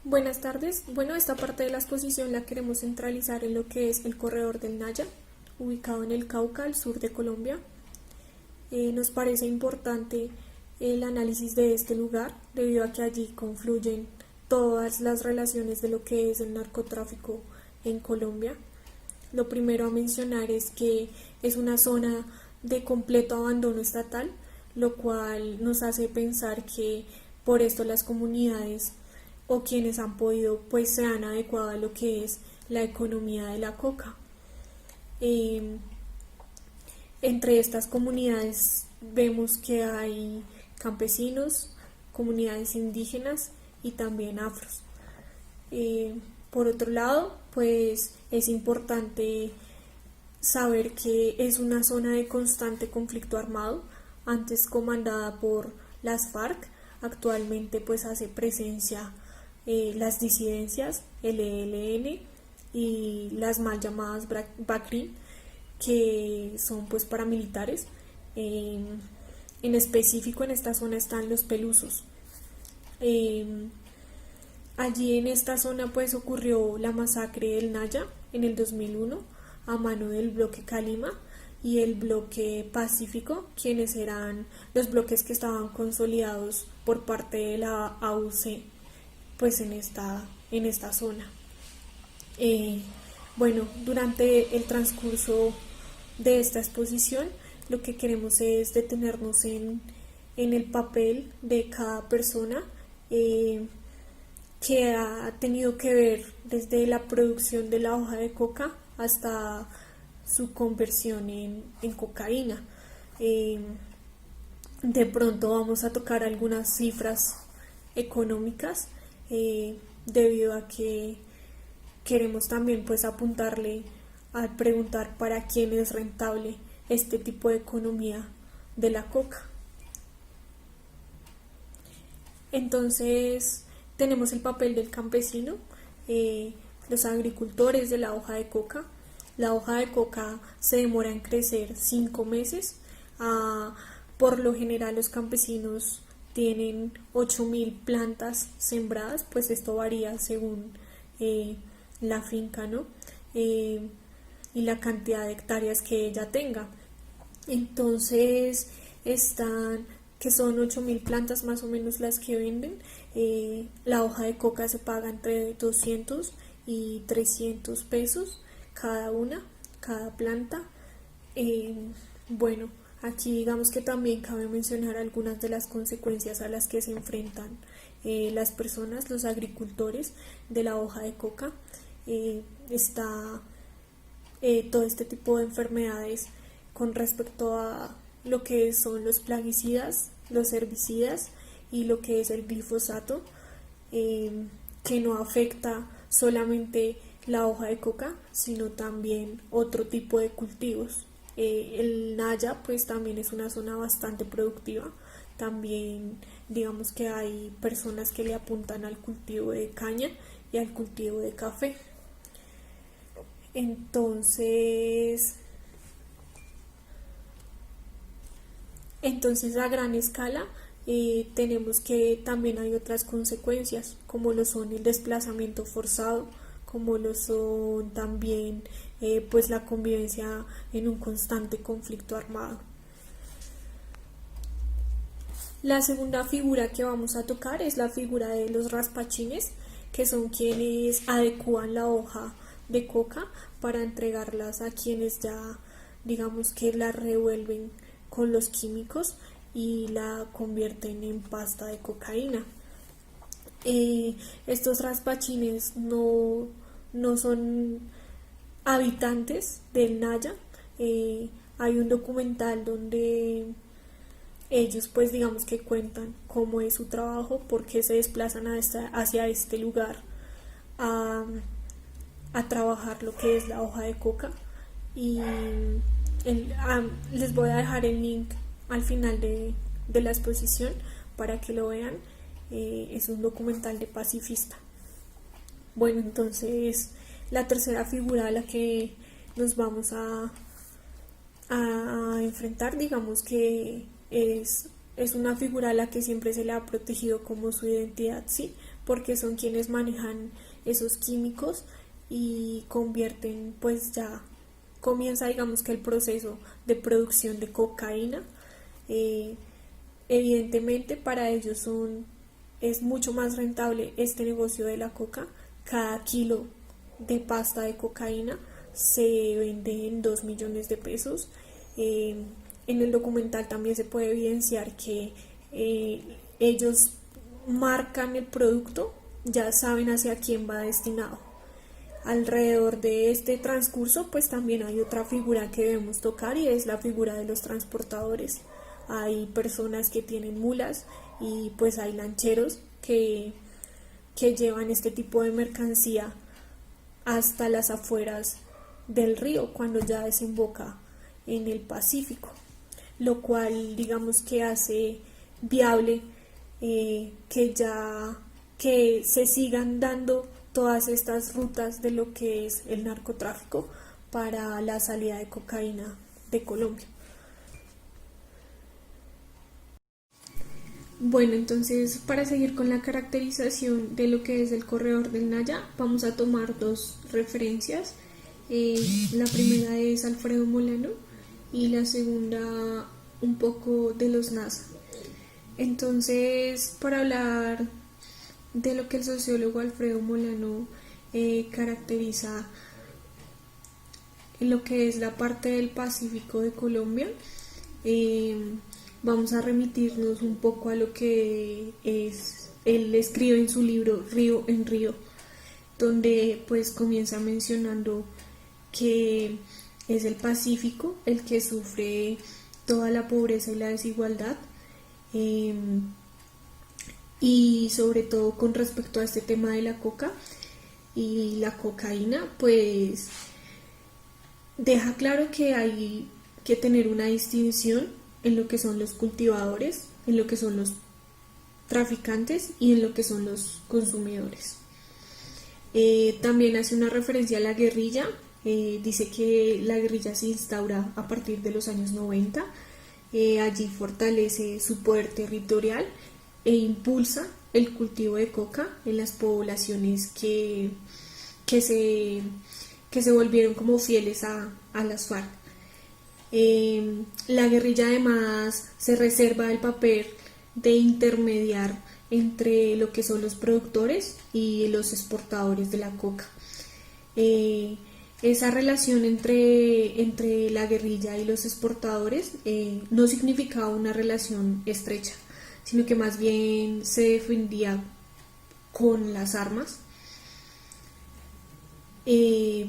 Buenas tardes. Bueno, esta parte de la exposición la queremos centralizar en lo que es el corredor del Naya, ubicado en el Cauca, al sur de Colombia. Nos parece importante el análisis de este lugar, debido a que allí confluyen todas las relaciones de lo que es el narcotráfico en Colombia. Lo primero a mencionar es que es una zona de completo abandono estatal, lo cual nos hace pensar que por esto las comunidades o quienes han podido pues se han adecuado a lo que es la economía de la coca. Eh, Entre estas comunidades vemos que hay campesinos, comunidades indígenas y también afros. Por otro lado, pues es importante saber que es una zona de constante conflicto armado, antes comandada por las FARC, actualmente pues hace presencia las disidencias, el ELN y las mal llamadas BACRIM, que son pues paramilitares. En específico en esta zona están los pelusos. Allí en esta zona pues ocurrió la masacre del Naya en el 2001 a mano del bloque Calima y el bloque Pacífico, quienes eran los bloques que estaban consolidados por parte de la AUC pues en esta zona. Eh, bueno, durante el transcurso de esta exposición lo que queremos es detenernos en el papel de cada persona que ha tenido que ver desde la producción de la hoja de coca hasta su conversión en cocaína. Eh, de pronto vamos a tocar algunas cifras económicas, debido a que queremos también pues apuntarle al preguntar para quién es rentable este tipo de economía de la coca. Entonces tenemos el papel del campesino, los agricultores de la hoja de coca. La hoja de coca se demora en crecer 5 meses. Por lo general los campesinos tienen 8.000 plantas sembradas, pues esto varía según la finca, ¿no? Y la cantidad de hectáreas que ella tenga. Entonces están, que son 8.000 plantas más o menos las que venden. La hoja de coca se paga entre 200 y 300 pesos cada una, cada planta. Bueno, aquí digamos que también cabe mencionar algunas de las consecuencias a las que se enfrentan las personas, los agricultores de la hoja de coca. Está todo este tipo de enfermedades con respecto a lo que son los plaguicidas, los herbicidas y lo que es el glifosato, que no afecta solamente la hoja de coca, sino también otro tipo de cultivos. El Naya pues también es una zona bastante productiva. También digamos que hay personas que le apuntan al cultivo de caña y al cultivo de café. Entonces a gran escala tenemos que también hay otras consecuencias, como lo son el desplazamiento forzado, como lo son también pues la convivencia en un constante conflicto armado. La segunda figura que vamos a tocar es la figura de los raspachines, que son quienes adecúan la hoja de coca para entregarlas a quienes ya digamos que la revuelven con los químicos y la convierten en pasta de cocaína. Estos raspachines no son habitantes del Naya. Hay un documental donde ellos pues digamos que cuentan cómo es su trabajo, por qué se desplazan hacia este lugar a, a trabajar lo que es la hoja de coca. Y les voy a dejar el link al final de la exposición para que lo vean. Es un documental de pacifista. Bueno, entonces la tercera figura a la que nos vamos a enfrentar, digamos que es una figura a la que siempre se le ha protegido como su identidad, ¿sí? porque son quienes manejan esos químicos y convierten, pues ya comienza, digamos, que el proceso de producción de cocaína. Evidentemente para ellos es mucho más rentable este negocio de la coca. Cada kilo de pasta de cocaína se vende en 2 millones de pesos. En el documental también se puede evidenciar que ellos marcan el producto, ya saben hacia quién va destinado. Alrededor de este transcurso pues también hay otra figura que debemos tocar, y es la figura de los transportadores. Hay personas que tienen mulas y pues hay lancheros que llevan este tipo de mercancía hasta las afueras del río cuando ya desemboca en el Pacífico, lo cual digamos que hace viable que se sigan dando todas estas rutas de lo que es el narcotráfico para la salida de cocaína de Colombia. Bueno, entonces para seguir con la caracterización de lo que es el corredor del Naya, vamos a tomar dos referencias. La primera es Alfredo Molano y la segunda un poco de los NASA. Entonces, para hablar de lo que el sociólogo Alfredo Molano caracteriza en lo que es la parte del Pacífico de Colombia, vamos a remitirnos un poco a lo que él escribe en su libro Río en Río, donde pues comienza mencionando que es el Pacífico el que sufre toda la pobreza y la desigualdad, y sobre todo con respecto a este tema de la coca y la cocaína, pues deja claro que hay que tener una distinción en lo que son los cultivadores, en lo que son los traficantes y en lo que son los consumidores. También hace una referencia a la guerrilla. Dice que la guerrilla se instaura a partir de los años 90. Allí fortalece su poder territorial e impulsa el cultivo de coca en las poblaciones que se volvieron como fieles a las FARC. La guerrilla además se reserva el papel de intermediar entre lo que son los productores y los exportadores de la coca. Esa relación entre la guerrilla y los exportadores no significaba una relación estrecha, sino que más bien se defendía con las armas.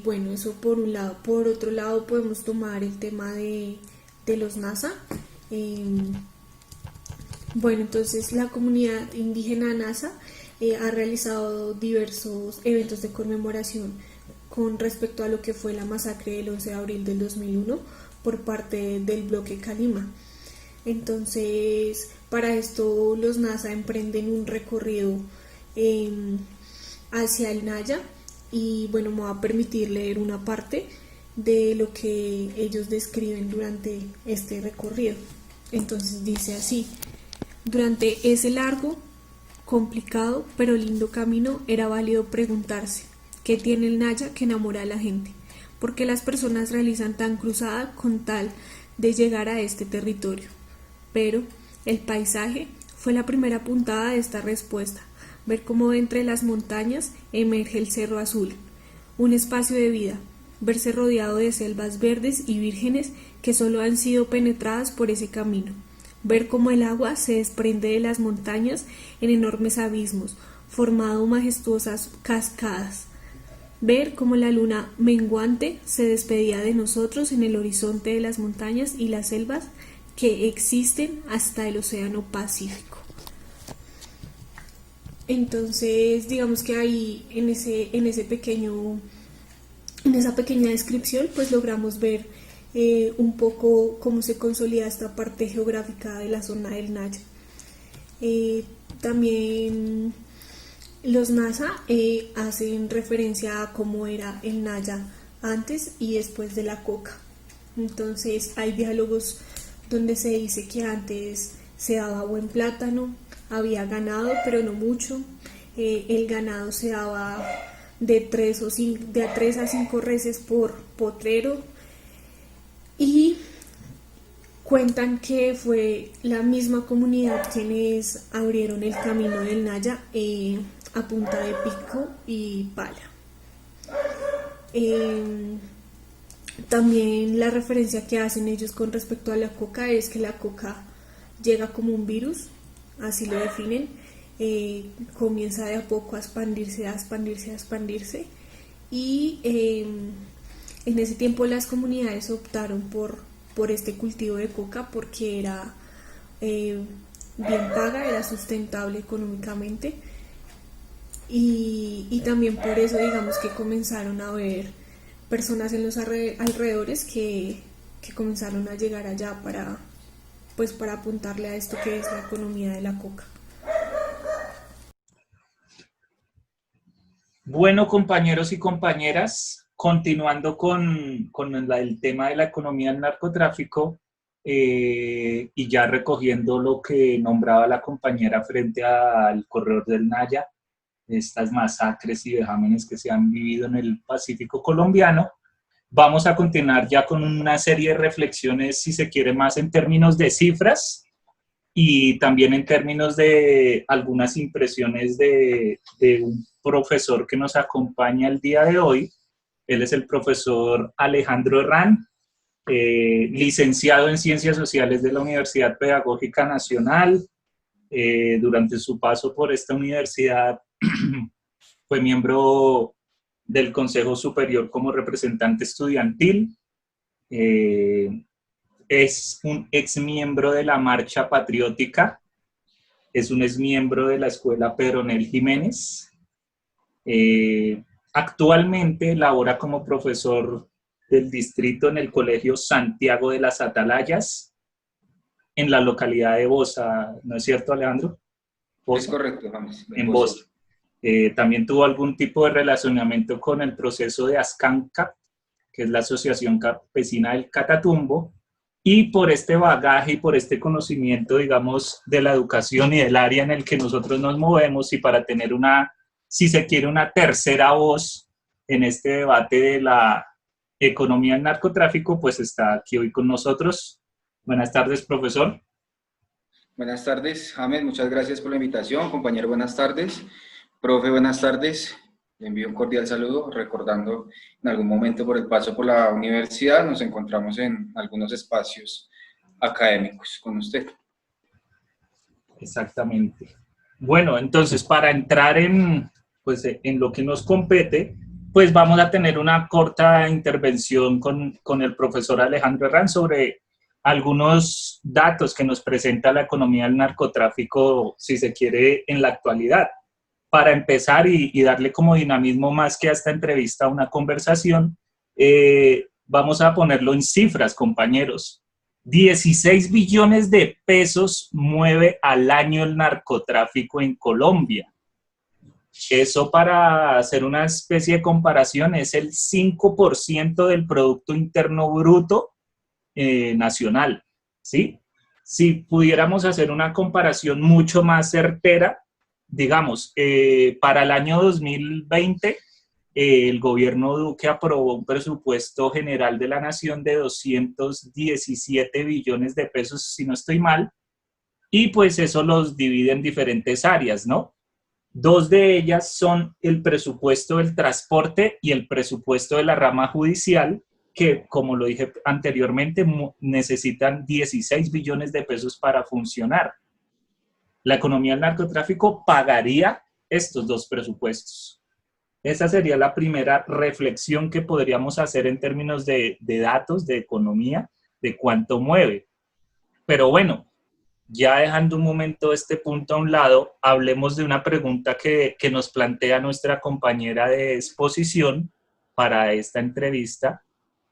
Bueno, eso por un lado. Por otro lado podemos tomar el tema de los NASA. Bueno, entonces la comunidad indígena NASA ha realizado diversos eventos de conmemoración con respecto a lo que fue la masacre del 11 de abril del 2001 por parte del bloque Calima. Entonces, para esto los NASA emprenden un recorrido hacia el Naya, y bueno, me va a permitir leer una parte de lo que ellos describen durante este recorrido. Entonces dice así: durante ese largo, complicado pero lindo camino era válido preguntarse ¿qué tiene el Naya que enamora a la gente? ¿Por qué las personas realizan tan cruzada con tal de llegar a este territorio? Pero el paisaje fue la primera puntada de esta respuesta. Ver cómo entre las montañas emerge el Cerro Azul, un espacio de vida, verse rodeado de selvas verdes y vírgenes que solo han sido penetradas por ese camino, ver cómo el agua se desprende de las montañas en enormes abismos, formando majestuosas cascadas, ver cómo la luna menguante se despedía de nosotros en el horizonte de las montañas y las selvas que existen hasta el océano Pacífico. Entonces, digamos que ahí en esa pequeña descripción, pues logramos ver un poco cómo se consolida esta parte geográfica de la zona del Naya. También los NASA hacen referencia a cómo era el Naya antes y después de la coca. Entonces hay diálogos donde se dice que antes se daba buen plátano, había ganado pero no mucho, el ganado se daba de 3 a 5 reses por potrero, y cuentan que fue la misma comunidad quienes abrieron el camino del Naya a punta de pico y pala. También la referencia que hacen ellos con respecto a la coca es que la coca llega como un virus, así lo definen, comienza de a poco a expandirse, y en ese tiempo las comunidades optaron por este cultivo de coca porque era bien paga, era sustentable económicamente, y también por eso digamos que comenzaron a ver personas en los alrededores que comenzaron a llegar allá para apuntarle a esto que es la economía de la coca. Bueno, compañeros y compañeras, continuando con el tema de la economía del narcotráfico, y ya recogiendo lo que nombraba la compañera frente al corredor del Naya, estas masacres y vejámenes que se han vivido en el Pacífico colombiano, vamos a continuar ya con una serie de reflexiones, si se quiere, más en términos de cifras y también en términos de algunas impresiones de un profesor que nos acompaña el día de hoy. Él es el profesor Alejandro Herrán, licenciado en Ciencias Sociales de la Universidad Pedagógica Nacional. Durante su paso por esta universidad fue miembro del Consejo Superior como representante estudiantil. Es un ex miembro de la Marcha Patriótica, es un ex miembro de la Escuela Pedronel Jiménez. Actualmente labora como profesor del distrito en el Colegio Santiago de las Atalayas, en la localidad de Bosa, ¿no es cierto, Alejandro? Bosa. Es correcto, James. En Bosa. También tuvo algún tipo de relacionamiento con el proceso de ASCANCAP, que es la Asociación Campesina del Catatumbo, y por este bagaje y por este conocimiento, digamos, de la educación y del área en el que nosotros nos movemos, y para tener una, si se quiere, una tercera voz en este debate de la economía del narcotráfico, pues está aquí hoy con nosotros. Buenas tardes, profesor. Buenas tardes, James, muchas gracias por la invitación. Compañero, buenas tardes. Profe, buenas tardes. Le envío un cordial saludo, recordando en algún momento por el paso por la universidad, nos encontramos en algunos espacios académicos con usted. Exactamente. Bueno, entonces para entrar pues, en lo que nos compete, pues vamos a tener una corta intervención con el profesor Alejandro Herrán sobre algunos datos que nos presenta la economía del narcotráfico, si se quiere, en la actualidad. Para empezar y darle como dinamismo más que a esta entrevista, una conversación, vamos a ponerlo en cifras, compañeros. 16 billones de pesos mueve al año el narcotráfico en Colombia. Eso, para hacer una especie de comparación, es el 5% del Producto Interno Bruto nacional, ¿sí? Si pudiéramos hacer una comparación mucho más certera, digamos, para el año 2020, el gobierno Duque aprobó un presupuesto general de la nación de 217 billones de pesos, si no estoy mal, y pues eso los divide en diferentes áreas, ¿no? Dos de ellas son el presupuesto del transporte y el presupuesto de la rama judicial, que, como lo dije anteriormente, necesitan 16 billones de pesos para funcionar. La economía del narcotráfico pagaría estos dos presupuestos. Esa sería la primera reflexión que podríamos hacer en términos de datos, de economía, de cuánto mueve. Pero bueno, ya dejando un momento este punto a un lado, hablemos de una pregunta que nos plantea nuestra compañera de exposición para esta entrevista,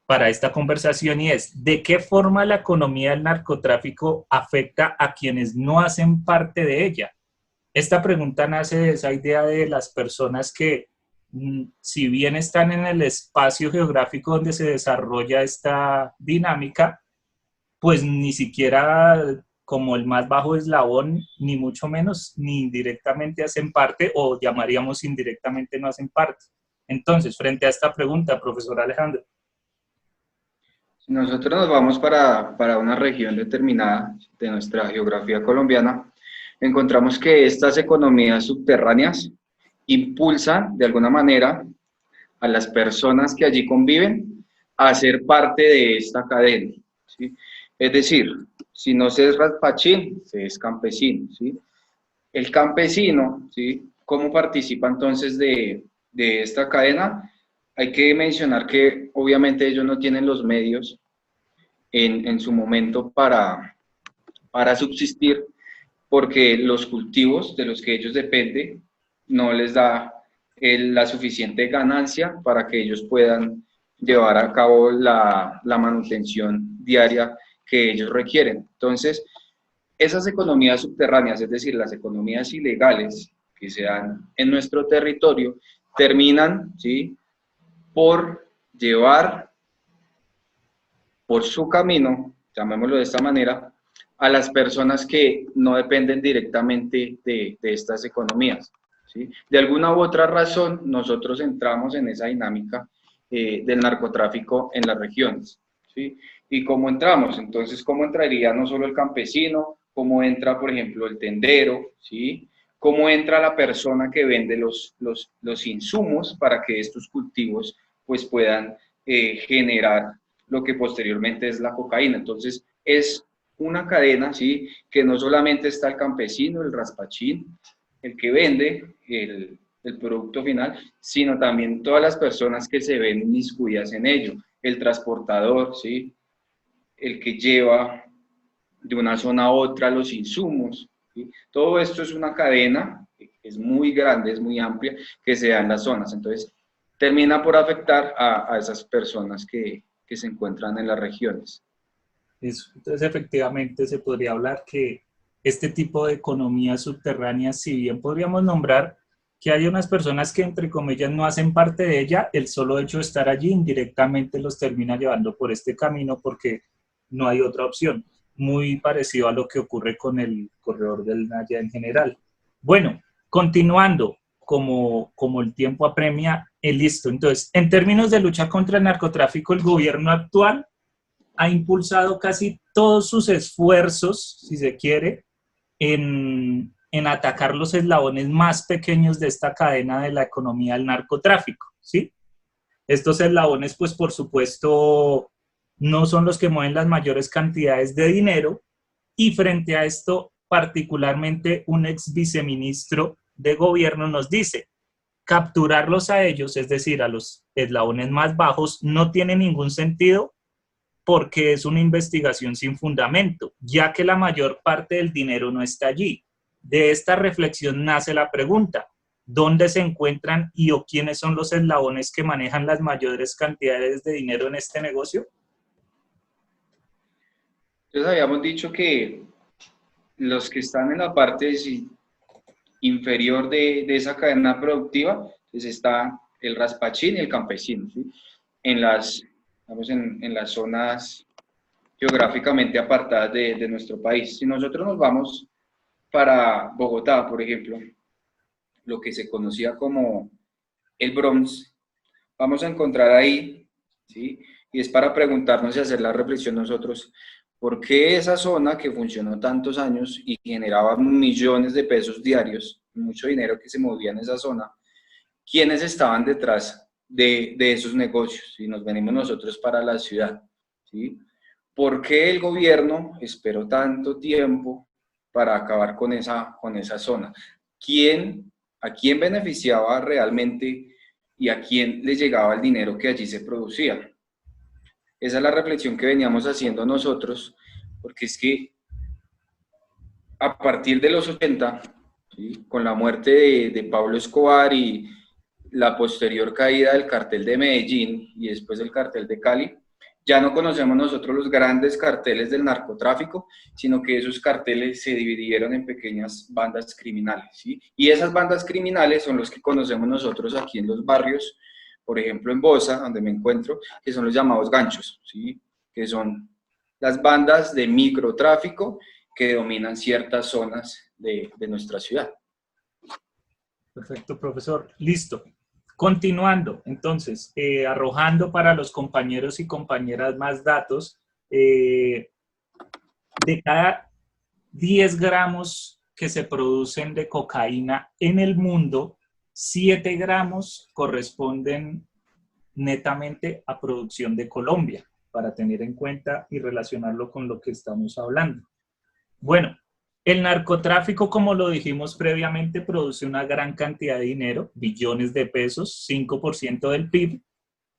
para esta conversación, y es: ¿de qué forma la economía del narcotráfico afecta a quienes no hacen parte de ella? Esta pregunta nace de esa idea de las personas que, si bien están en el espacio geográfico donde se desarrolla esta dinámica, pues ni siquiera como el más bajo eslabón, ni mucho menos, ni indirectamente hacen parte, o llamaríamos indirectamente no hacen parte. Entonces, frente a esta pregunta, profesor Alejandro. Si nosotros nos vamos para una región determinada de nuestra geografía colombiana, encontramos que estas economías subterráneas impulsan de alguna manera a las personas que allí conviven a ser parte de esta cadena, ¿sí? Es decir, si no se es raspachín, se es campesino, ¿sí? El campesino, ¿sí? ¿Cómo participa entonces de esta cadena? Hay que mencionar que obviamente ellos no tienen los medios en su momento para subsistir, porque los cultivos de los que ellos dependen no les da la suficiente ganancia para que ellos puedan llevar a cabo la manutención diaria que ellos requieren. Entonces, esas economías subterráneas, es decir, las economías ilegales que se dan en nuestro territorio, terminan, ¿sí?, por llevar por su camino, llamémoslo de esta manera, a las personas que no dependen directamente de estas economías, ¿sí? De alguna u otra razón, nosotros entramos en esa dinámica del narcotráfico en las regiones, ¿sí? ¿Y cómo entramos? Entonces, ¿cómo entraría no solo el campesino? ¿Cómo entra, por ejemplo, el tendero? ¿Sí? ¿Cómo entra la persona que vende los insumos para que estos cultivos pues, puedan generar lo que posteriormente es la cocaína? Entonces, es una cadena, ¿sí?, que no solamente está el campesino, el raspachín, el que vende el producto final, sino también todas las personas que se ven inmiscuidas en ello, el transportador, ¿sí?, el que lleva de una zona a otra los insumos, ¿sí? Todo esto es una cadena, es muy grande, es muy amplia, que se da en las zonas. Entonces, termina por afectar a esas personas que se encuentran en las regiones. Eso. Entonces, efectivamente, se podría hablar que este tipo de economías subterráneas, si bien podríamos nombrar que hay unas personas que, entre comillas, no hacen parte de ella, el solo hecho de estar allí indirectamente los termina llevando por este camino porque no hay otra opción. Muy parecido a lo que ocurre con el corredor del Naya en general. Bueno, continuando, como el tiempo apremia, listo. Entonces, en términos de lucha contra el narcotráfico, el gobierno actual ha impulsado casi todos sus esfuerzos, si se quiere, en atacar los eslabones más pequeños de esta cadena de la economía del narcotráfico, ¿sí? Estos eslabones, pues, por supuesto, no son los que mueven las mayores cantidades de dinero, y frente a esto, particularmente un ex viceministro de gobierno nos dice, capturarlos a ellos, es decir, a los eslabones más bajos, no tiene ningún sentido porque es una investigación sin fundamento, ya que la mayor parte del dinero no está allí. De esta reflexión nace la pregunta, ¿dónde se encuentran y o quiénes son los eslabones que manejan las mayores cantidades de dinero en este negocio? Entonces habíamos dicho que los que están en la parte inferior de esa cadena productiva, pues está el raspachín y el campesino, ¿sí? En las zonas geográficamente apartadas de nuestro país. Si nosotros nos vamos para Bogotá, por ejemplo, lo que se conocía como el Bronx, vamos a encontrar ahí, ¿sí? Y es para preguntarnos y hacer la reflexión nosotros, ¿por qué esa zona que funcionó tantos años y generaba millones de pesos diarios, mucho dinero que se movía en esa zona, quiénes estaban detrás de esos negocios? Si nos venimos nosotros para la ciudad, ¿sí? ¿Por qué el gobierno esperó tanto tiempo para acabar con esa zona? ¿A quién beneficiaba realmente y a quién le llegaba el dinero que allí se producía? Esa es la reflexión que veníamos haciendo nosotros, porque es que a partir de los 80, ¿sí?, con la muerte de Pablo Escobar y la posterior caída del cartel de Medellín y después el cartel de Cali, ya no conocemos nosotros los grandes carteles del narcotráfico, sino que esos carteles se dividieron en pequeñas bandas criminales, ¿sí? Y esas bandas criminales son los que conocemos nosotros aquí en los barrios, por ejemplo en Bosa, donde me encuentro, que son los llamados ganchos, ¿sí?, que son las bandas de microtráfico que dominan ciertas zonas de nuestra ciudad. Perfecto, profesor. Listo. Continuando, entonces, arrojando para los compañeros y compañeras más datos, de cada 10 gramos que se producen de cocaína en el mundo, 7 gramos corresponden netamente a producción de Colombia, para tener en cuenta y relacionarlo con lo que estamos hablando. Bueno, el narcotráfico, como lo dijimos previamente, produce una gran cantidad de dinero, billones de pesos, 5% del PIB.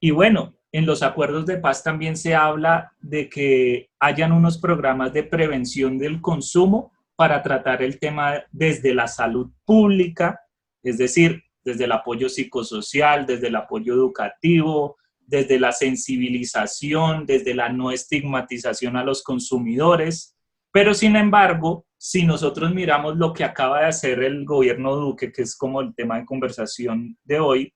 Y bueno, en los acuerdos de paz también se habla de que hayan unos programas de prevención del consumo para tratar el tema desde la salud pública, es decir, desde el apoyo psicosocial, desde el apoyo educativo, desde la sensibilización, desde la no estigmatización a los consumidores. Pero sin embargo, si nosotros miramos lo que acaba de hacer el gobierno Duque, que es como el tema de conversación de hoy,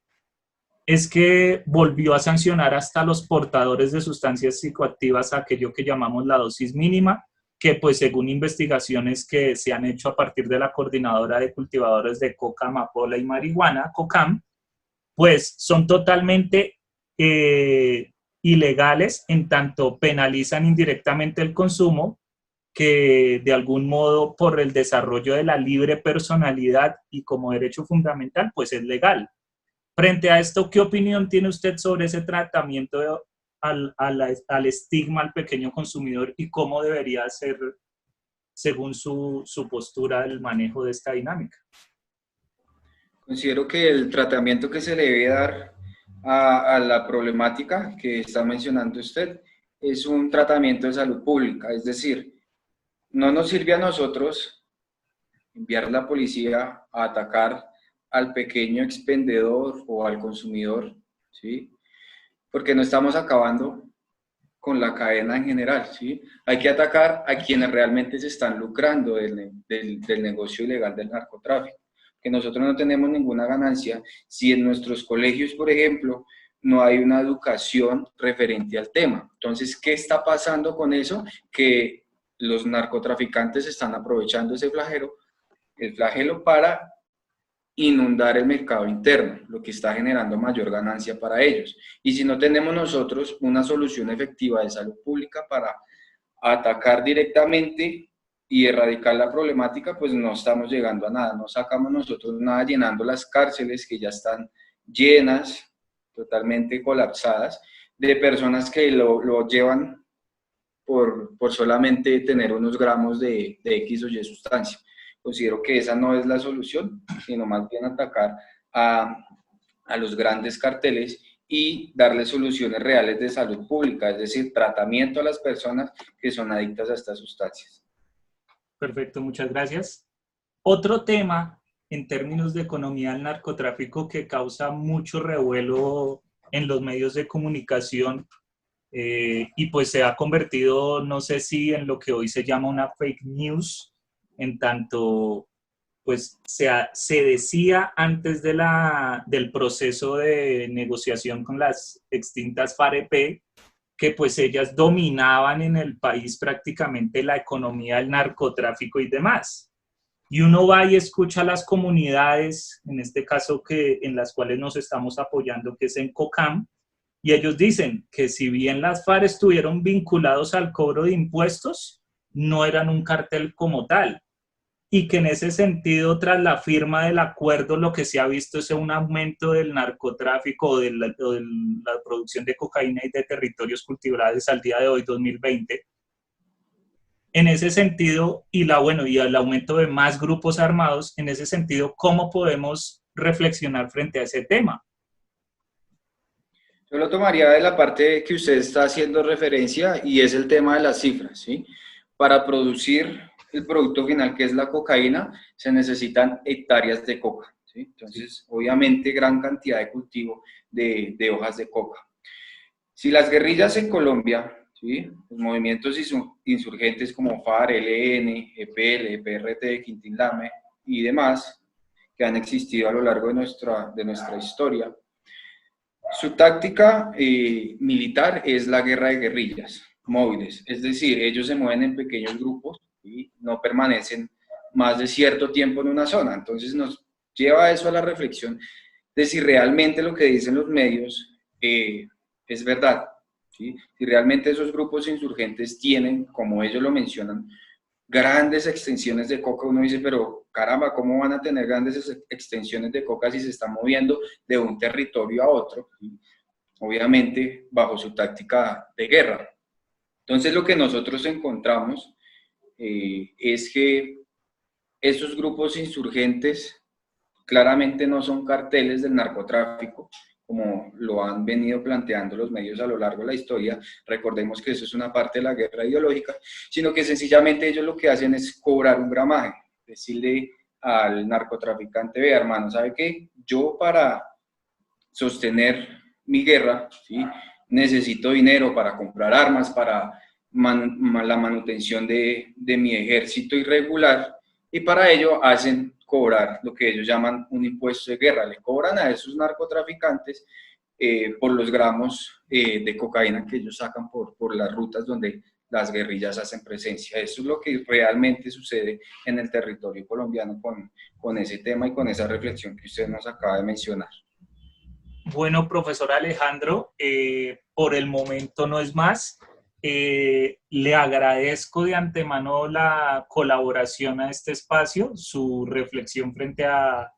es que volvió a sancionar hasta los portadores de sustancias psicoactivas, aquello que llamamos la dosis mínima, que pues según investigaciones que se han hecho a partir de la Coordinadora de Cultivadores de Coca, Amapola y Marihuana, COCAM, pues son totalmente ilegales, en tanto penalizan indirectamente el consumo, que de algún modo por el desarrollo de la libre personalidad y como derecho fundamental, pues es legal. Frente a esto, ¿qué opinión tiene usted sobre ese tratamiento al estigma al pequeño consumidor y cómo debería ser, según su postura, el manejo de esta dinámica? Considero que el tratamiento que se le debe dar a la problemática que está mencionando usted es un tratamiento de salud pública, es decir, no nos sirve a nosotros enviar a la policía a atacar al pequeño expendedor o al consumidor, ¿sí? Porque no estamos acabando con la cadena en general, ¿sí? Hay que atacar a quienes realmente se están lucrando del negocio ilegal del narcotráfico, que nosotros no tenemos ninguna ganancia si en nuestros colegios, por ejemplo, no hay una educación referente al tema. Entonces, ¿qué está pasando con eso? Que los narcotraficantes están aprovechando ese el flagelo para inundar el mercado interno, lo que está generando mayor ganancia para ellos. Y si no tenemos nosotros una solución efectiva de salud pública para atacar directamente y erradicar la problemática, pues no estamos llegando a nada, no sacamos nosotros nada llenando las cárceles que ya están llenas, totalmente colapsadas, de personas que lo llevan por solamente tener unos gramos de X o Y sustancia. Considero que esa no es la solución, sino más bien atacar a los grandes carteles y darle soluciones reales de salud pública, es decir, tratamiento a las personas que son adictas a estas sustancias. Perfecto, muchas gracias. Otro tema en términos de economía del narcotráfico que causa mucho revuelo en los medios de comunicación y pues se ha convertido, no sé si en lo que hoy se llama una fake news, en tanto pues se decía antes del proceso de negociación con las extintas FAREP que pues ellas dominaban en el país prácticamente la economía del narcotráfico y demás. Y uno va y escucha a las comunidades, en este caso en las cuales nos estamos apoyando, que es en COCAM, y ellos dicen que si bien las FARC estuvieron vinculados al cobro de impuestos, no eran un cartel como tal. Y que en ese sentido, tras la firma del acuerdo, lo que se ha visto es un aumento del narcotráfico o de la producción de cocaína y de territorios cultivables al día de hoy, 2020. En ese sentido, y el aumento de más grupos armados, en ese sentido, ¿cómo podemos reflexionar frente a ese tema? Yo lo tomaría de la parte que usted está haciendo referencia y es el tema de las cifras, ¿sí? Para producir el producto final, que es la cocaína, se necesitan hectáreas de coca, ¿sí? Entonces, obviamente, gran cantidad de cultivo de hojas de coca. Si las guerrillas en Colombia, ¿sí? Los movimientos insurgentes como FARC, ELN, EPL, EPRT, Quintín Lame y demás, que han existido a lo largo de nuestra historia, su táctica militar es la guerra de guerrillas móviles, es decir, ellos se mueven en pequeños grupos y no permanecen más de cierto tiempo en una zona. Entonces nos lleva eso a la reflexión de si realmente lo que dicen los medios es verdad, ¿sí? Si realmente esos grupos insurgentes tienen, como ellos lo mencionan, grandes extensiones de coca. Uno dice, pero caramba, ¿cómo van a tener grandes extensiones de coca si se están moviendo de un territorio a otro? ¿Sí? Obviamente bajo su táctica de guerra. Entonces lo que nosotros encontramos es que esos grupos insurgentes claramente no son carteles del narcotráfico, como lo han venido planteando los medios a lo largo de la historia. Recordemos que eso es una parte de la guerra ideológica, sino que sencillamente ellos lo que hacen es cobrar un gramaje, decirle al narcotraficante, ve hermano, ¿sabe qué? Yo para sostener mi guerra, ¿sí? Necesito dinero para comprar armas, para la manutención de mi ejército irregular, y para ello hacen cobrar lo que ellos llaman un impuesto de guerra. Le cobran a esos narcotraficantes por los gramos de cocaína que ellos sacan por las rutas donde las guerrillas hacen presencia. Eso es lo que realmente sucede en el territorio colombiano con ese tema y con esa reflexión que usted nos acaba de mencionar. Bueno, profesor Alejandro, por el momento no es más. Le agradezco de antemano la colaboración a este espacio, su reflexión frente a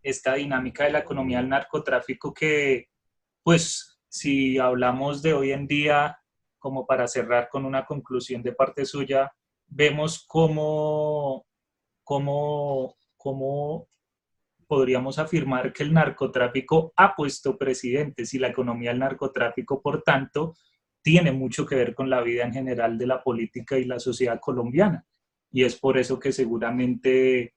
esta dinámica de la economía del narcotráfico que, pues, si hablamos de hoy en día, como para cerrar con una conclusión de parte suya, vemos cómo podríamos afirmar que el narcotráfico ha puesto precedentes y la economía del narcotráfico, por tanto, tiene mucho que ver con la vida en general de la política y la sociedad colombiana. Y es por eso que seguramente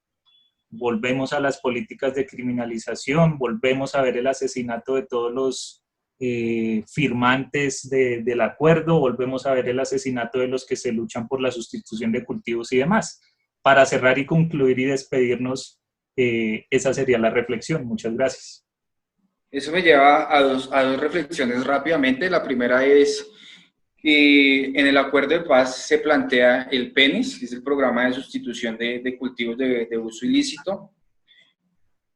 volvemos a las políticas de criminalización, volvemos a ver el asesinato de todos los firmantes del acuerdo, volvemos a ver el asesinato de los que se luchan por la sustitución de cultivos y demás. Para cerrar y concluir y despedirnos, esa sería la reflexión. Muchas gracias. Eso me lleva a dos reflexiones rápidamente. La primera es que en el acuerdo de paz se plantea el PENIS, que es el programa de sustitución de cultivos de uso ilícito.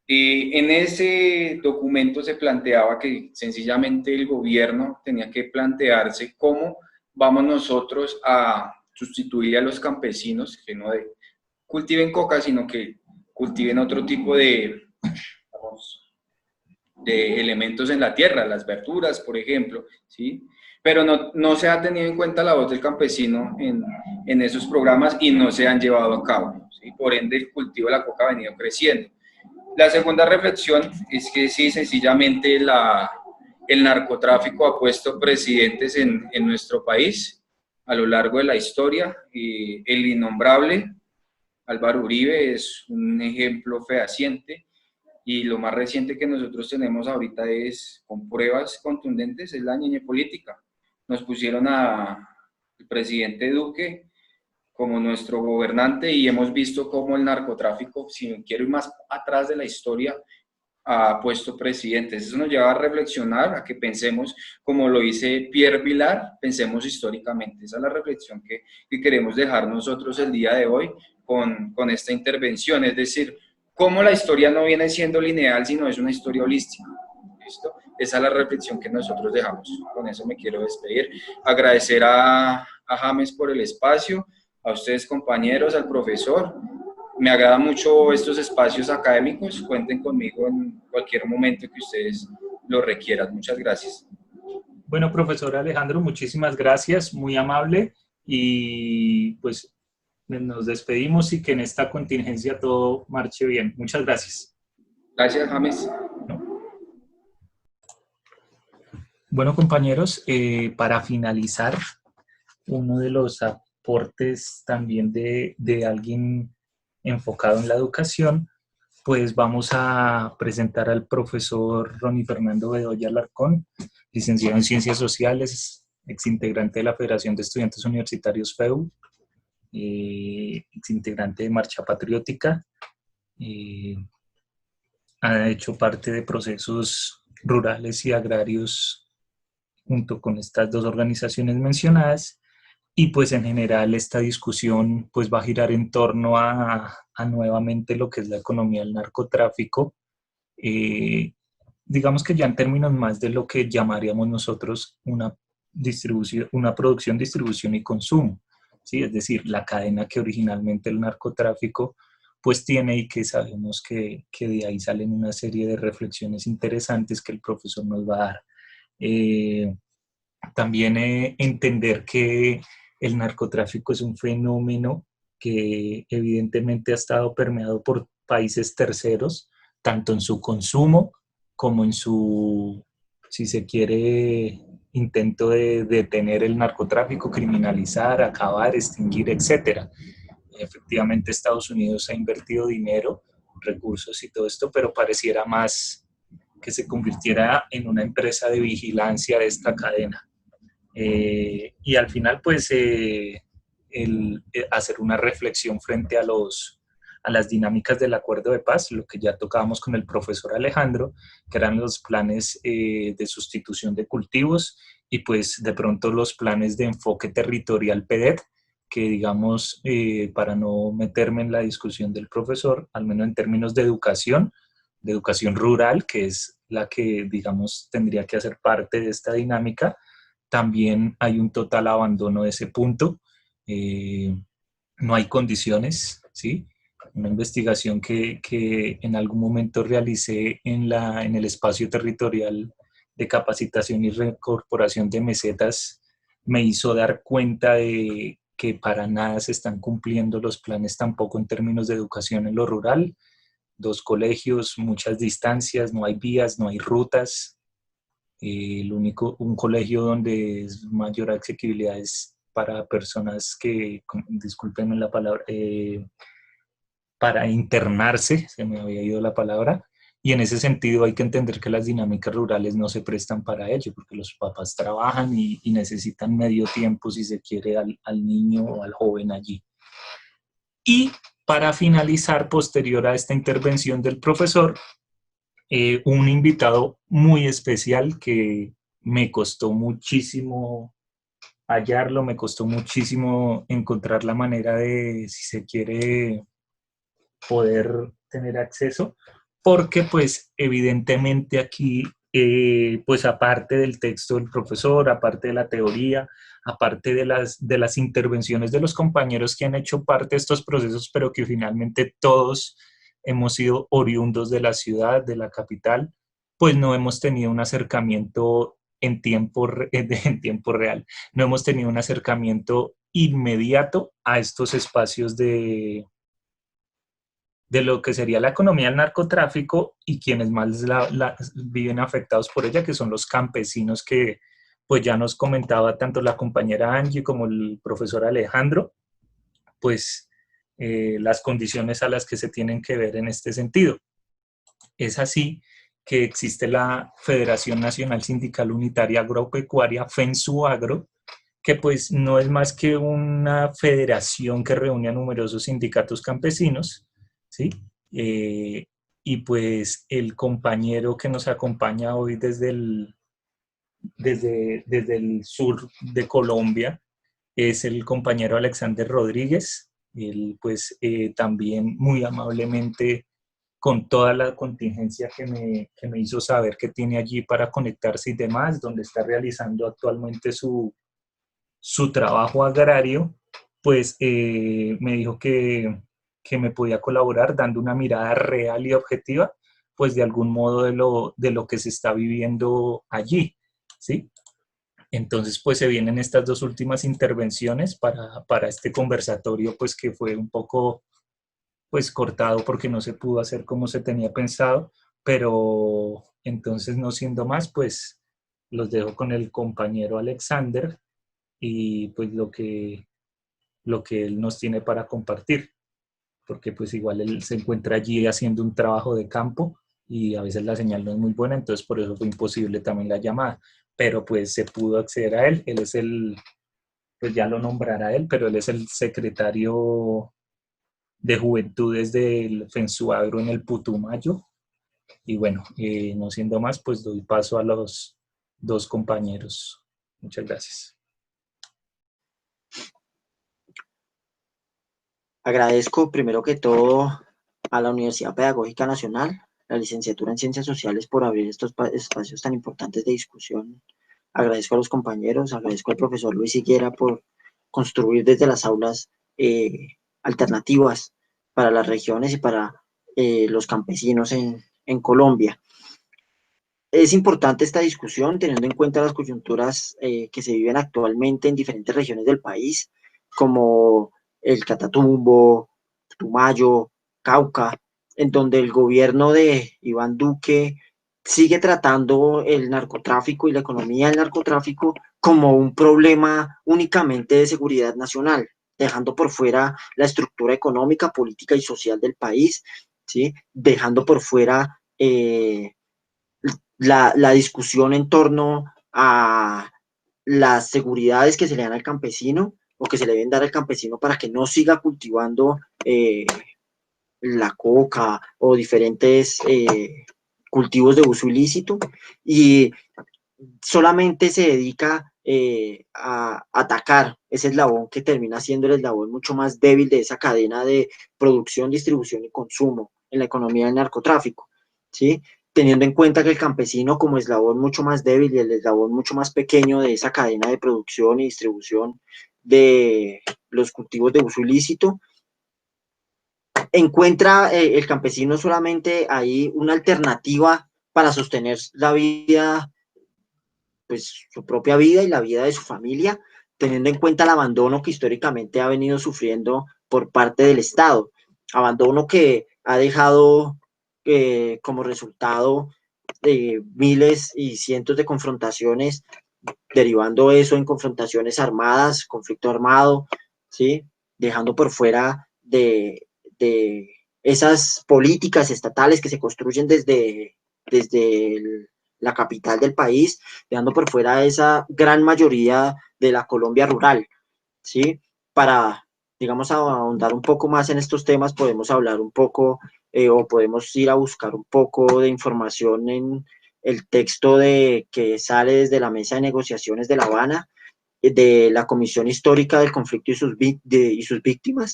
En ese documento se planteaba que sencillamente el gobierno tenía que plantearse cómo vamos nosotros a sustituir a los campesinos que no cultiven coca, sino que cultiven otro tipo de elementos en la tierra, las verduras, por ejemplo, ¿sí? Pero no se ha tenido en cuenta la voz del campesino en esos programas y no se han llevado a cabo, ¿sí? Por ende, el cultivo de la coca ha venido creciendo. La segunda reflexión es que sí, sencillamente el narcotráfico ha puesto precedentes en nuestro país a lo largo de la historia. El innombrable Álvaro Uribe es un ejemplo fehaciente, y lo más reciente que nosotros tenemos ahorita es, con pruebas contundentes, es la ñeñe política. Nos pusieron al presidente Duque como nuestro gobernante y hemos visto cómo el narcotráfico, si quiero ir más atrás de la historia, ha puesto presidentes. Eso nos lleva a reflexionar, a que pensemos, como lo dice Pierre Vilar, pensemos históricamente. Esa es la reflexión que queremos dejar nosotros el día de hoy con esta intervención, es decir, cómo la historia no viene siendo lineal, sino es una historia holística. ¿Listo? Esa es la reflexión que nosotros dejamos. Con eso me quiero despedir. Agradecer a James por el espacio, a ustedes compañeros, al profesor. Me agrada mucho estos espacios académicos. Cuenten conmigo en cualquier momento que ustedes lo requieran. Muchas gracias. Bueno, profesor Alejandro, muchísimas gracias, muy amable, y pues nos despedimos y que en esta contingencia todo marche bien. Muchas gracias. Gracias, James. Bueno, compañeros, para finalizar, uno de los aportes también de alguien enfocado en la educación, pues vamos a presentar al profesor Ronnie Fernando Bedoya Alarcón, licenciado en Ciencias Sociales, exintegrante de la Federación de Estudiantes Universitarios FEU, exintegrante de Marcha Patriótica, ha hecho parte de procesos rurales y agrarios junto con estas dos organizaciones mencionadas, Y pues en general esta discusión pues va a girar en torno a nuevamente lo que es la economía del narcotráfico, digamos que ya en términos más de lo que llamaríamos nosotros una producción, distribución y consumo, ¿sí? Es decir, la cadena que originalmente el narcotráfico pues tiene y que sabemos que de ahí salen una serie de reflexiones interesantes que el profesor nos va a dar. También entender que el narcotráfico es un fenómeno que evidentemente ha estado permeado por países terceros, tanto en su consumo como en su, si se quiere, intento de detener el narcotráfico, criminalizar, acabar, extinguir, etc. Efectivamente, Estados Unidos ha invertido dinero, recursos y todo esto, pero pareciera más que se convirtiera en una empresa de vigilancia de esta cadena. Y al final, pues, hacer una reflexión frente a las dinámicas del acuerdo de paz, lo que ya tocábamos con el profesor Alejandro, que eran los planes de sustitución de cultivos y pues de pronto los planes de enfoque territorial PEDET, que digamos, para no meterme en la discusión del profesor, al menos en términos de educación rural, que es la que, digamos, tendría que hacer parte de esta dinámica, también hay un total abandono de ese punto. No hay condiciones, ¿sí? Una investigación que en algún momento realicé en el espacio territorial de capacitación y reincorporación de mesetas me hizo dar cuenta de que para nada se están cumpliendo los planes tampoco en términos de educación en lo rural. 2 colegios, muchas distancias, no hay vías, no hay rutas. Un colegio donde es mayor accesibilidad es para personas que, discúlpenme la palabra, para internarse, se me había ido la palabra, y en ese sentido hay que entender que las dinámicas rurales no se prestan para ello, porque los papás trabajan y necesitan medio tiempo, si se quiere, al niño o al joven allí. Y para finalizar, posterior a esta intervención del profesor, un invitado muy especial que me costó muchísimo hallarlo, me costó muchísimo encontrar la manera de, si se quiere, poder tener acceso, porque pues evidentemente aquí, pues aparte del texto del profesor, aparte de la teoría, aparte de las intervenciones de los compañeros que han hecho parte de estos procesos, pero que finalmente todos hemos sido oriundos de la ciudad, de la capital, pues no hemos tenido un acercamiento en tiempo real, no hemos tenido un acercamiento inmediato a estos espacios de lo que sería la economía del narcotráfico y quienes más viven afectados por ella, que son los campesinos que pues ya nos comentaba tanto la compañera Angie como el profesor Alejandro, pues las condiciones a las que se tienen que ver en este sentido. Es así que existe la Federación Nacional Sindical Unitaria Agropecuaria, FENSUAGRO, que pues no es más que una federación que reúne a numerosos sindicatos campesinos, ¿sí? Y pues el compañero que nos acompaña hoy desde el sur de Colombia es el compañero Alexander Rodríguez. Él pues también muy amablemente, con toda la contingencia que me hizo saber que tiene allí para conectarse y demás, donde está realizando actualmente su trabajo agrario, pues me dijo que me podía colaborar dando una mirada real y objetiva, pues de algún modo de lo que se está viviendo allí, ¿sí? Entonces, pues se vienen estas 2 últimas intervenciones para este conversatorio, pues que fue un poco pues cortado porque no se pudo hacer como se tenía pensado, pero entonces no siendo más, pues los dejo con el compañero Alexander y pues lo que él nos tiene para compartir, porque pues igual él se encuentra allí haciendo un trabajo de campo y a veces la señal no es muy buena, entonces por eso fue imposible también la llamada, pero pues se pudo acceder a él. Él es pues ya lo nombrará él, pero él es el secretario de Juventudes del FENSUAGRO en el Putumayo. Y bueno, no siendo más, pues doy paso a los 2 compañeros. Muchas gracias. Agradezco primero que todo a la Universidad Pedagógica Nacional, la licenciatura en Ciencias Sociales por abrir estos espacios tan importantes de discusión. Agradezco a los compañeros, agradezco al profesor Luis Higuera por construir desde las aulas alternativas para las regiones y para los campesinos en Colombia. Es importante esta discusión teniendo en cuenta las coyunturas que se viven actualmente en diferentes regiones del país, como el Catatumbo, Putumayo, Cauca, en donde el gobierno de Iván Duque sigue tratando el narcotráfico y la economía del narcotráfico como un problema únicamente de seguridad nacional, dejando por fuera la estructura económica, política y social del país, ¿sí? Dejando por fuera la discusión en torno a las seguridades que se le dan al campesino o que se le deben dar al campesino para que no siga cultivando la coca o diferentes cultivos de uso ilícito, y solamente se dedica a atacar ese eslabón que termina siendo el eslabón mucho más débil de esa cadena de producción, distribución y consumo en la economía del narcotráfico, ¿sí? Teniendo en cuenta que el campesino como eslabón mucho más débil y el eslabón mucho más pequeño de esa cadena de producción y distribución de los cultivos de uso ilícito, encuentra el campesino solamente ahí una alternativa para sostener la vida, pues su propia vida y la vida de su familia, teniendo en cuenta el abandono que históricamente ha venido sufriendo por parte del Estado, abandono que ha dejado como resultado miles y cientos de confrontaciones, derivando eso en confrontaciones armadas, conflicto armado, ¿sí? Dejando por fuera de esas políticas estatales que se construyen desde la capital del país, dejando por fuera esa gran mayoría de la Colombia rural, ¿sí? Para, digamos, ahondar un poco más en estos temas, podemos hablar un poco o podemos ir a buscar un poco de información en el texto que sale desde la mesa de negociaciones de La Habana, de la Comisión Histórica del Conflicto y sus víctimas,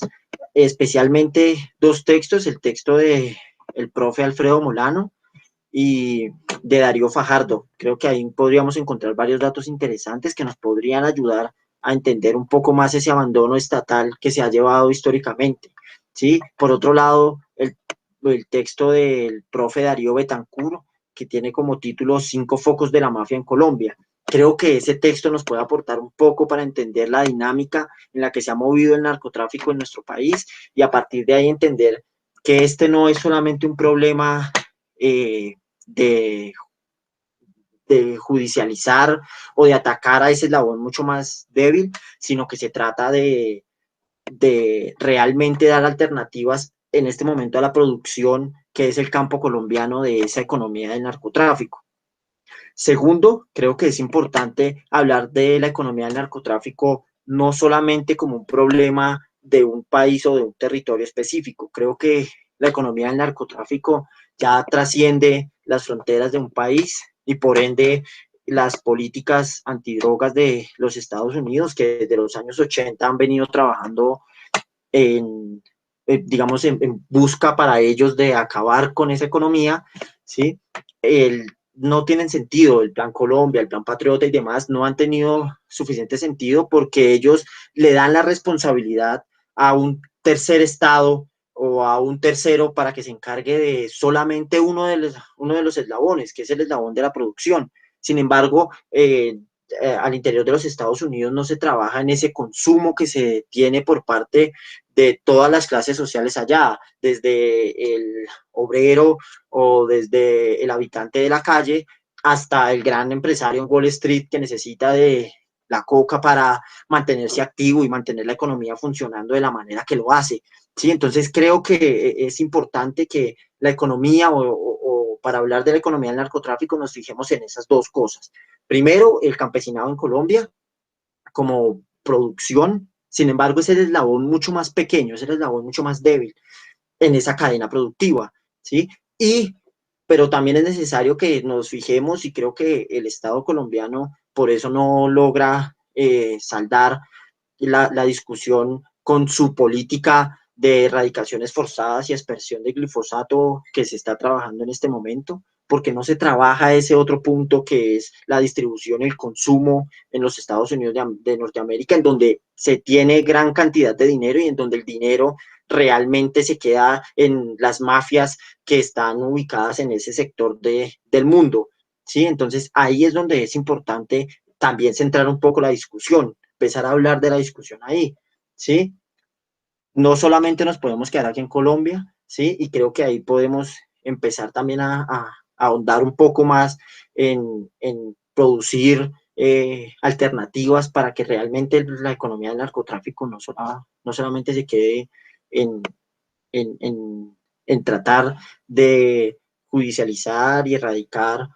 especialmente dos textos, el texto de el profe Alfredo Molano y de Darío Fajardo. Creo que ahí podríamos encontrar varios datos interesantes que nos podrían ayudar a entender un poco más ese abandono estatal que se ha llevado históricamente, ¿sí? Por otro lado, el texto del profe Darío Betancur, que tiene como título 5 focos de la mafia en Colombia. Creo que ese texto nos puede aportar un poco para entender la dinámica en la que se ha movido el narcotráfico en nuestro país y a partir de ahí entender que este no es solamente un problema de, de judicializar o de atacar a ese eslabón mucho más débil, sino que se trata de realmente dar alternativas en este momento a la producción, que es el campo colombiano de esa economía del narcotráfico. Segundo, creo que es importante hablar de la economía del narcotráfico no solamente como un problema de un país o de un territorio específico. Creo que la economía del narcotráfico ya trasciende las fronteras de un país y por ende las políticas antidrogas de los Estados Unidos, que desde los años 80 han venido trabajando digamos, en busca para ellos de acabar con esa economía, ¿sí? No tienen sentido. El Plan Colombia, el Plan Patriota y demás no han tenido suficiente sentido porque ellos le dan la responsabilidad a un tercer estado o a un tercero para que se encargue de solamente uno de los eslabones, que es el eslabón de la producción. Sin embargo, al interior de los Estados Unidos no se trabaja en ese consumo que se tiene por parte de todas las clases sociales allá, desde el obrero o desde el habitante de la calle hasta el gran empresario en Wall Street que necesita de la coca para mantenerse activo y mantener la economía funcionando de la manera que lo hace. ¿Sí? Entonces creo que es importante que la economía o para hablar de la economía del narcotráfico nos fijemos en esas dos cosas. Primero, el campesinado en Colombia como producción, sin embargo, es el eslabón mucho más pequeño, es el eslabón mucho más débil en esa cadena productiva, ¿sí? Pero también es necesario que nos fijemos y creo que el Estado colombiano por eso no logra saldar la discusión con su política de erradicaciones forzadas y aspersión de glifosato que se está trabajando en este momento, porque no se trabaja ese otro punto que es la distribución y el consumo en los Estados Unidos de Norteamérica, en donde se tiene gran cantidad de dinero y en donde el dinero realmente se queda en las mafias que están ubicadas en ese sector del mundo, ¿sí? Entonces ahí es donde es importante también centrar un poco la discusión, empezar a hablar de la discusión ahí, ¿sí? No solamente nos podemos quedar aquí en Colombia, ¿sí? Y creo que ahí podemos empezar también a ahondar un poco más en producir alternativas para que realmente la economía del narcotráfico no solamente se quede en, en, en, en tratar de judicializar y erradicar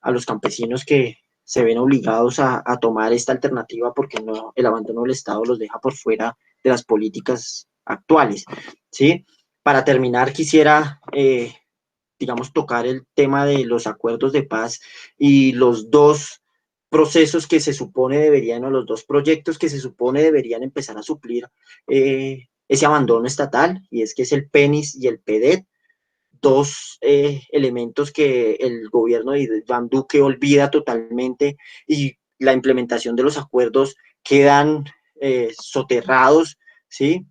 a los campesinos que se ven obligados a tomar esta alternativa porque no, el abandono del Estado los deja por fuera de las políticas actuales, ¿sí? Para terminar, quisiera, digamos, tocar el tema de los acuerdos de paz y los dos procesos que se supone deberían, o los dos proyectos que se supone deberían empezar a suplir ese abandono estatal, y es que es el PENIS y el PEDET, dos elementos que el gobierno de Iván Duque olvida totalmente, y la implementación de los acuerdos quedan soterrados, ¿sí?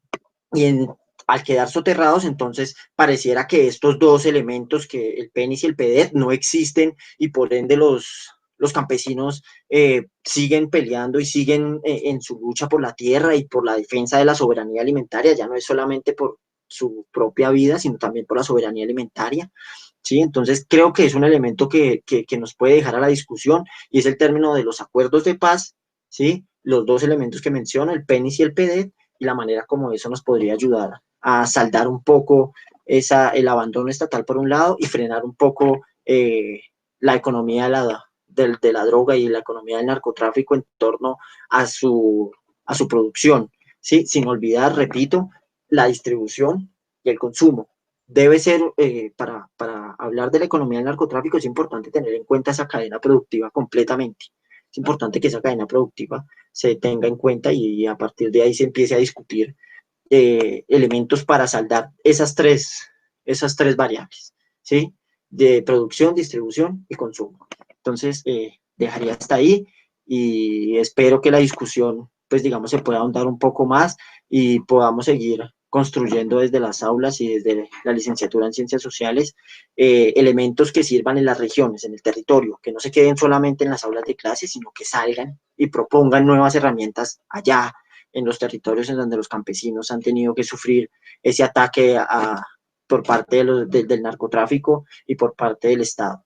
Y al quedar soterrados, entonces pareciera que estos dos elementos, que el PENIS y el PEDET, no existen, y por ende los campesinos siguen peleando y siguen en su lucha por la tierra y por la defensa de la soberanía alimentaria. Ya no es solamente por su propia vida, sino también por la soberanía alimentaria, ¿sí? Entonces creo que es un elemento que nos puede dejar a la discusión, y es el término de los acuerdos de paz, ¿sí? Los dos elementos que menciono, el PENIS y el PEDET, y la manera como eso nos podría ayudar a saldar un poco el abandono estatal por un lado, y frenar un poco la economía de la droga y la economía del narcotráfico en torno a su producción, ¿sí? Sin olvidar, repito, la distribución y el consumo. Debe ser, para hablar de la economía del narcotráfico, es importante tener en cuenta esa cadena productiva completamente. Es importante que esa cadena productiva se tenga en cuenta, y a partir de ahí se empiece a discutir elementos para saldar esas tres variables, ¿sí? De producción, distribución y consumo. Entonces, dejaría hasta ahí, y espero que la discusión, pues digamos, se pueda ahondar un poco más y podamos seguir construyendo desde las aulas y desde la licenciatura en ciencias sociales elementos que sirvan en las regiones, en el territorio, que no se queden solamente en las aulas de clase, sino que salgan y propongan nuevas herramientas allá en los territorios en donde los campesinos han tenido que sufrir ese ataque por parte del narcotráfico y por parte del Estado.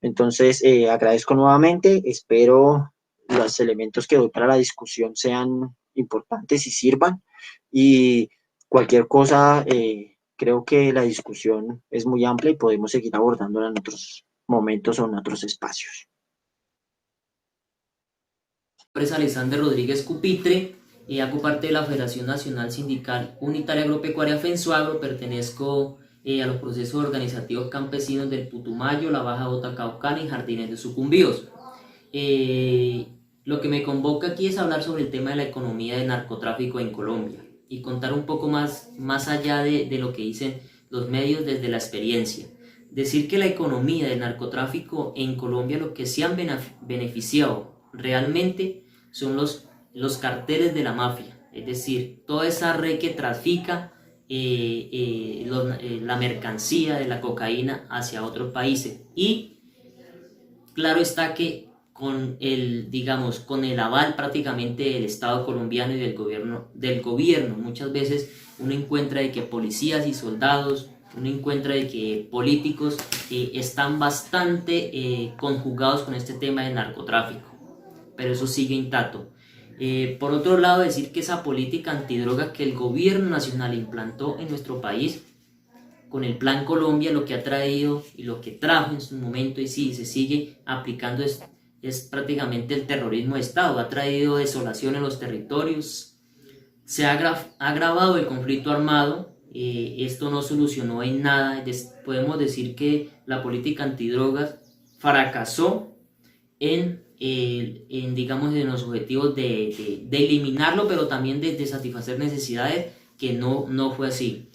Entonces, agradezco nuevamente, espero los elementos que doy para la discusión sean importantes y sirvan, y cualquier cosa, creo que la discusión es muy amplia y podemos seguir abordándola en otros momentos o en otros espacios. Mi nombre es Alexander Rodríguez Cupitre y hago parte de la Federación Nacional Sindical Unitaria Agropecuaria FENSUAGRO. Pertenezco a los procesos organizativos campesinos del Putumayo, la Baja Botacaocana y Jardines de Sucumbíos. Lo que me convoca aquí es hablar sobre el tema de la economía del narcotráfico en Colombia y contar un poco más allá de lo que dicen los medios desde la experiencia. Decir que la economía del narcotráfico en Colombia, lo que se han beneficiado realmente son los carteles de la mafia, es decir, toda esa red que trafica la mercancía de la cocaína hacia otros países. Y claro está que con el aval prácticamente del Estado colombiano y del gobierno, muchas veces uno encuentra de que policías y soldados, uno encuentra de que políticos están bastante conjugados con este tema del narcotráfico, pero eso sigue intacto. Por otro lado, decir que esa política antidroga que el gobierno nacional implantó en nuestro país con el Plan Colombia, lo que ha traído y lo que trajo en su momento, y sí, se sigue aplicando, es prácticamente el terrorismo de Estado. Ha traído desolación en los territorios, se ha agravado el conflicto armado. Esto no solucionó en nada. Podemos decir que la política antidrogas fracasó en digamos, en los objetivos de eliminarlo, pero también de satisfacer necesidades que no fue así.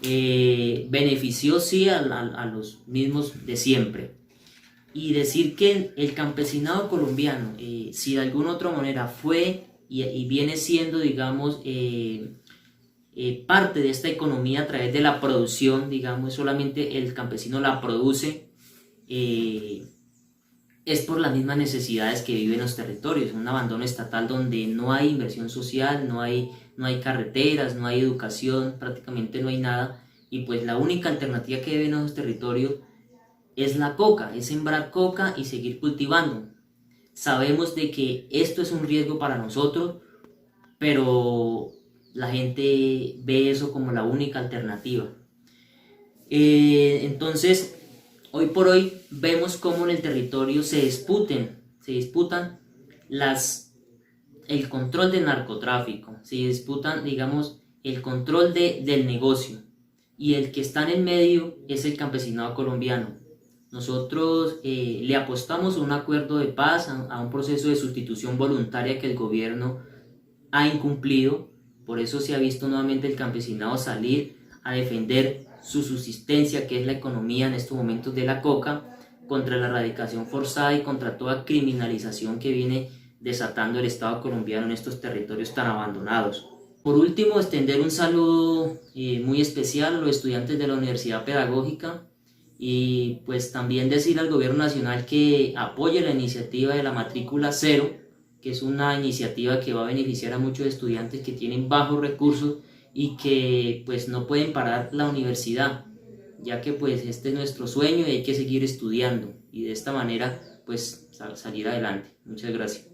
Benefició sí a los mismos de siempre. Y decir que el campesinado colombiano, si de alguna otra manera fue y viene siendo, digamos, parte de esta economía a través de la producción, digamos, solamente el campesino la produce, es por las mismas necesidades que viven los territorios, un abandono estatal donde no hay inversión social, no hay carreteras, no hay educación, prácticamente no hay nada, y pues la única alternativa que viven los territorios es la coca, es sembrar coca y seguir cultivando. Sabemos de que esto es un riesgo para nosotros, pero la gente ve eso como la única alternativa. Entonces, hoy por hoy vemos cómo en el territorio se disputan el control del narcotráfico, se disputan, digamos, el control del negocio, y el que está en el medio es el campesinado colombiano. Nosotros le apostamos a un acuerdo de paz, a un proceso de sustitución voluntaria que el gobierno ha incumplido. Por eso se ha visto nuevamente el campesinado salir a defender su subsistencia, que es la economía en estos momentos de la coca, contra la erradicación forzada y contra toda criminalización que viene desatando el Estado colombiano en estos territorios tan abandonados. Por último, extender un saludo muy especial a los estudiantes de la Universidad Pedagógica, y pues también decir al gobierno nacional que apoye la iniciativa de la matrícula cero, que es una iniciativa que va a beneficiar a muchos estudiantes que tienen bajos recursos y que pues no pueden parar la universidad, ya que pues este es nuestro sueño y hay que seguir estudiando y de esta manera pues salir adelante. Muchas gracias.